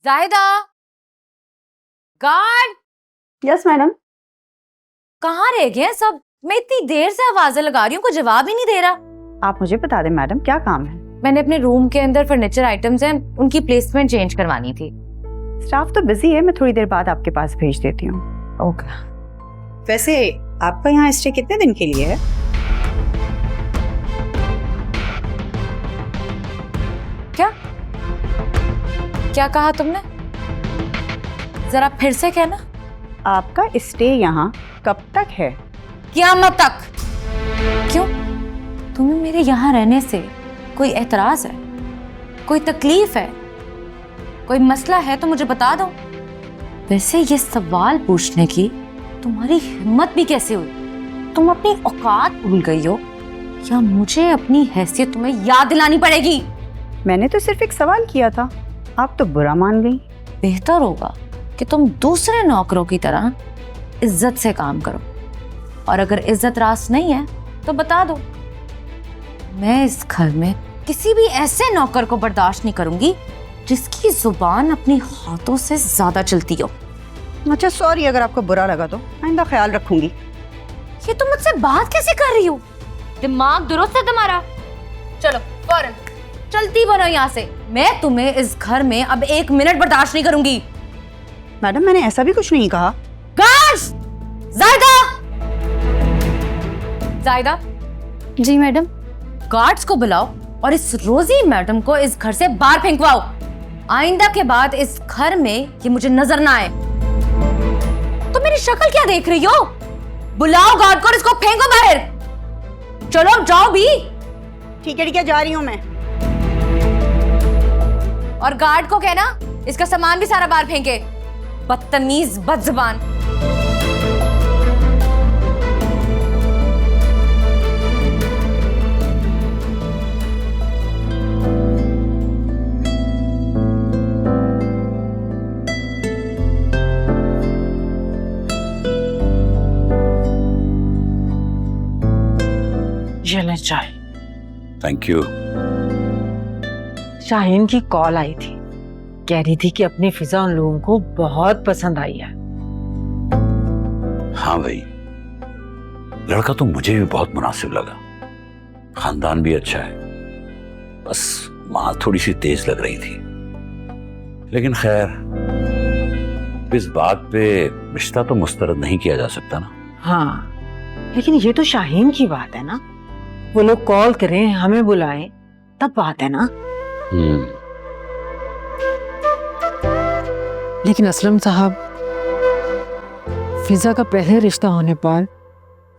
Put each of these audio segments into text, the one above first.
Zahida, guard. Yes madam. कहाँ रह गए सब? मैं इतनी देर से आवाजें लगा रही हूँ, कोई जवाब ही नहीं दे रहा। आप मुझे बता दें मैडम, क्या काम है? मैंने अपने रूम के अंदर फर्नीचर आइटम्स हैं, उनकी प्लेसमेंट चेंज करवानी थी। स्टाफ तो बिजी है, मैं थोड़ी देर बाद आपके पास भेज देती हूँ। ओके। वैसे आपका यहाँ स्टे कितने दिन के लिए है? क्या कहा तुमने? जरा फिर से कहना। आपका स्टे यहाँ कब तक है? क़यामत तक। क्यों? तुम्हें मेरे यहाँ रहने से कोई एतराज है? कोई तकलीफ है? कोई मसला है तो मुझे बता दो। वैसे ये सवाल पूछने की तुम्हारी हिम्मत भी कैसे हुई? तुम अपनी औकात भूल गई हो या मुझे अपनी हैसियत तुम्हें याद दिलानी पड़ेगी? मैंने तो सिर्फ एक सवाल किया था, आप तो बुरा मान गई। बेहतर होगा कि तुम दूसरे नौकरों की तरह इज्जत से काम करो, और अगर इज्जत रास नहीं है तो बता दो। मैं इस घर में किसी भी ऐसे नौकर को बर्दाश्त नहीं करूंगी जिसकी जुबान अपने हाथों से ज्यादा चलती हो। अच्छा सॉरी, अगर आपको बुरा लगा तो आइंदा ख्याल रखूंगी। ये तुम मुझसे बात कैसे कर रही हो? दिमाग दुरुस्त है तुम्हारा? चलो फौरन चलती बनो यहाँ से। मैं तुम्हें इस घर में अब 1 मिनट बर्दाश्त नहीं करूंगी। मैडम मैंने ऐसा भी कुछ नहीं कहा। गार्ड्स! जायदा! जायदा! जी मैडम। गार्ड्स को बुलाओ और इस रोजी मैडम को इस घर से बाहर फेंकवाओ। आइंदा के बाद इस घर में ये मुझे नजर ना आए। तो मेरी शक्ल क्या देख रही हो? बुलाओ गार्ड को और इसको फेंको बाहर। चलो जाओ भी। ठीक है जा रही हूँ मैं। और गार्ड को कहना इसका सामान भी सारा बाहर फेंके। बदतमीज, बदजुबान। ये ले चाय। Thank you. शाहीन की कॉल आई थी, कह रही थी कि अपनी फिजा उन लोगों को बहुत पसंद आई है। हाँ भाई, लड़का तो मुझे भी बहुत मुनासिब लगा, खानदान भी अच्छा है, बस माँ थोड़ी सी तेज लग रही थी। लेकिन खैर, इस बात पे रिश्ता तो मुस्तरद नहीं किया जा सकता ना। हाँ, लेकिन ये तो शाहीन की बात है ना, वो लोग कॉल करें, हमें बुलाएं, तब बात है ना। लेकिन असलम साहब, फिजा का पहले रिश्ता होने पर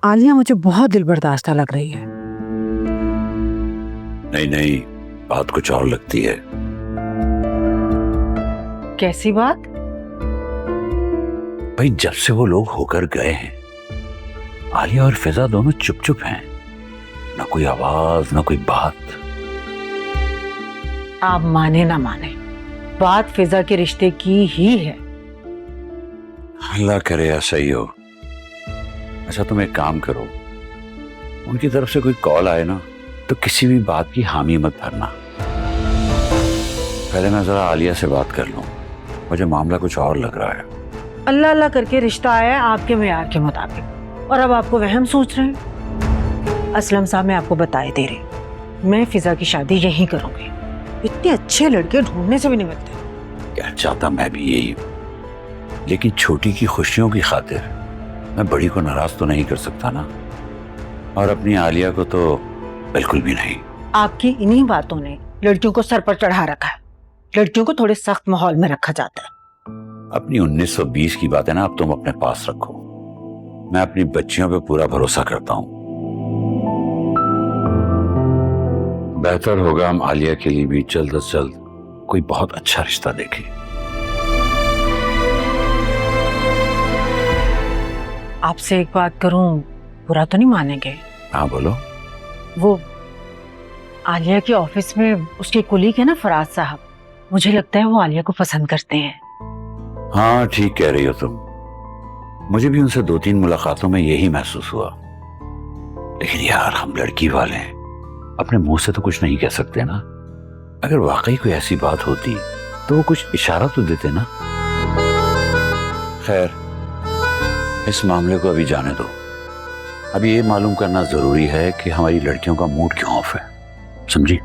आलिया मुझे बहुत दिल बर्दाश्ता लग रही है। नहीं, बात कुछ और लगती है। कैसी बात? भाई, जब से वो लोग होकर गए हैं, आलिया और फिजा दोनों चुप चुप हैं, ना कोई आवाज ना कोई बात। आप माने ना माने, बात फिजा के रिश्ते की ही है। अल्लाह करे ऐसा ही हो। अच्छा, तुम एक काम करो, उनकी तरफ से कोई कॉल आए ना तो किसी भी बात की हामी मत भरना। पहले मैं जरा आलिया से बात कर लूं, मुझे मामला कुछ और लग रहा है। अल्लाह अल्लाह करके रिश्ता आया है आपके मेयार के मुताबिक, और अब आपको वहम सोच रहे हैं। असलम साहब, मैं आपको बताए दे रही, मैं फिजा की शादी यहीं करूंगी। इतने अच्छे लड़के ढूंढने से भी नहीं मिलते। क्या चाहता मैं भी यही हूं, लेकिन छोटी की खुशियों की खातिर मैं बड़ी को नाराज तो नहीं कर सकता ना, और अपनी आलिया को तो बिल्कुल भी नहीं। आपकी इन्हीं बातों ने लड़कियों को सर पर चढ़ा रखा है। लड़कियों को थोड़े सख्त माहौल में रखा जाता है। अपनी 1920 की बात है ना, अब तुम अपने पास रखो। मैं अपनी बच्चियों पे पूरा भरोसा करता हूं। बेहतर होगा हम आलिया के लिए भी जल्द से जल्द कोई बहुत अच्छा रिश्ता देखें। आपसे एक बात करूं, बुरा तो नहीं मानेंगे? हाँ बोलो। वो आलिया के ऑफिस में उसके कुलीग है ना फराज साहब, मुझे लगता है वो आलिया को पसंद करते हैं। हाँ ठीक कह रही हो तुम, मुझे भी उनसे 2-3 मुलाकातों में यही महसूस हुआ। लेकिन यार, हम लड़की वाले हैं, अपने मुंह से तो कुछ नहीं कह सकते ना। अगर वाकई कोई ऐसी बात होती तो वो कुछ इशारा तो देते ना। खैर, इस मामले को अभी जाने दो। अभी ये मालूम करना जरूरी है कि हमारी लड़कियों का मूड क्यों ऑफ है, समझी?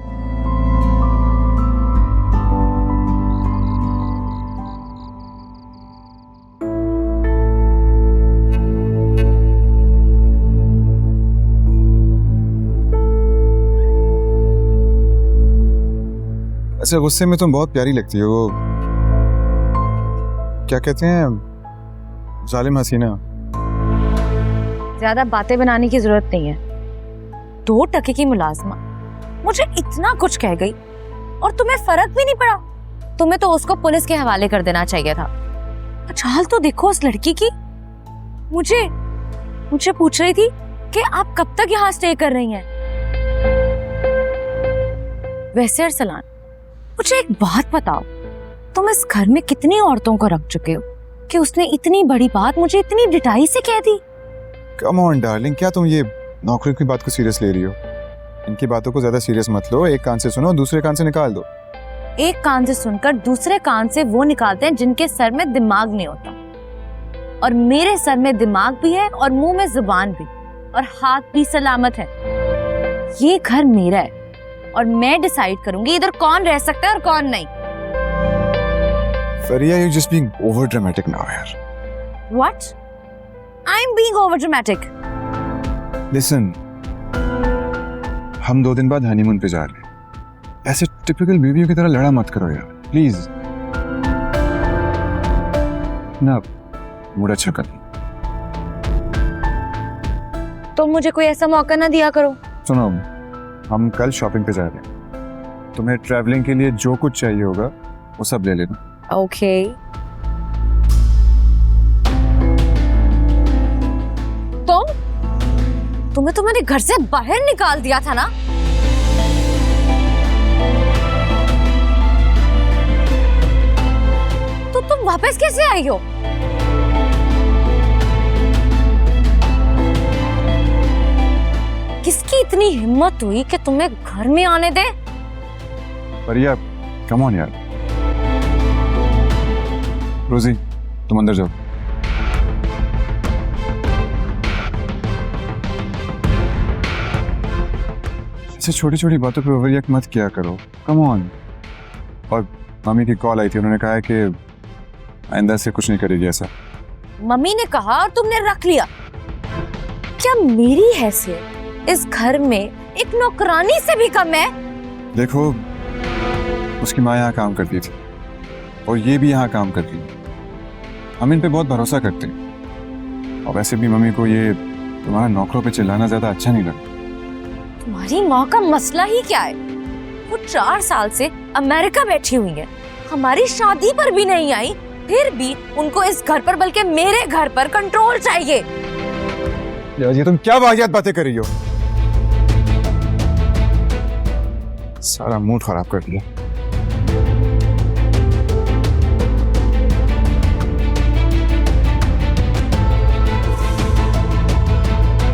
अच्छा, गुस्से में तुम बहुत प्यारी लगती हो। वो क्या कहते हैं, जालिम हसीना। ज्यादा बातें बनाने की जरूरत नहीं है। 2 टके की मुलाजमा मुझे इतना कुछ कह गई और तुम्हें फर्क भी नहीं पड़ा। तुम्हें तो उसको पुलिस के हवाले कर देना चाहिए था। चाल तो देखो उस लड़की की। मुझे पूछ रही थी कि आप कब तक यहाँ स्टे कर रही हैं। वैसे अरसलान, मुझे एक बात बताओ, तुम इस घर में कितनी औरतों को रख चुके हो कि उसने इतनी बड़ी बात मुझे इतनी डिटाई से कह दी? कम ऑन डार्लिंग, क्या तुम ये नौकरी की बात को सीरियस ले रही हो? इनकी बातों को ज्यादा सीरियस मत लो। एक कान से सुनो, दूसरे कान से निकाल दो। एक कान से सुनकर दूसरे कान से वो निकालते हैं जिनके सर में दिमाग नहीं होता। और मेरे सर में दिमाग भी है और मुंह में जुबान भी, और हाथ भी सलामत है। ये घर मेरा है और मैं डिसाइड करूंगी इधर कौन रह सकता है और कौन नहीं। Fariya, you just being over dramatic now यार। What? I am being over dramatic? Listen, हम 2 दिन बाद हनीमून पे जा रहे हैं। ऐसे टिपिकल बीवियों की तरह लड़ा मत करो यार, प्लीज ना। मूड अच्छा कर। तुम मुझे कोई ऐसा मौका ना दिया करो। सुनो, हम कल शॉपिंग पे जा रहे हैं। तुम्हें ट्रैवलिंग के लिए जो कुछ चाहिए होगा वो सब ले लेना। ओके। तुम्हें तो मैंने घर से बाहर निकाल दिया था ना। तो तुम वापस कैसे आई हो? किसकी इतनी हिम्मत हुई कि तुम्हें घर में आने दे? परिया, कम ऑन यार। रोजी, तुम अंदर जाओ। ऐसे छोटी छोटी बातों पे ओवररिएक्ट मत किया करो, कम ऑन। और मम्मी की कॉल आई थी, उन्होंने कहा है कि आइंदा से कुछ नहीं करेगी ऐसा। मम्मी ने कहा और तुमने रख लिया। क्या मेरी हैसियत इस घर में एक नौकरानी से भी कम है? देखो, उसकी माँ यहाँ काम करती थी और ये भी यहाँ काम करती है। हम इन पे बहुत भरोसा करते हैं। और वैसे भी मम्मी को ये तुम्हारा नौकरों पे चिल्लाना ज्यादा अच्छा नहीं लगता। तुम्हारी माँ का मसला ही क्या है? वो 4 साल से अमेरिका बैठी हुई है, हमारी शादी पर भी नहीं आई, फिर भी उनको इस घर पर बल्कि मेरे घर पर कंट्रोल चाहिए। यार, ये तुम क्या वाहियात बातें कर रही हो? सारा मूड खराब कर दिया।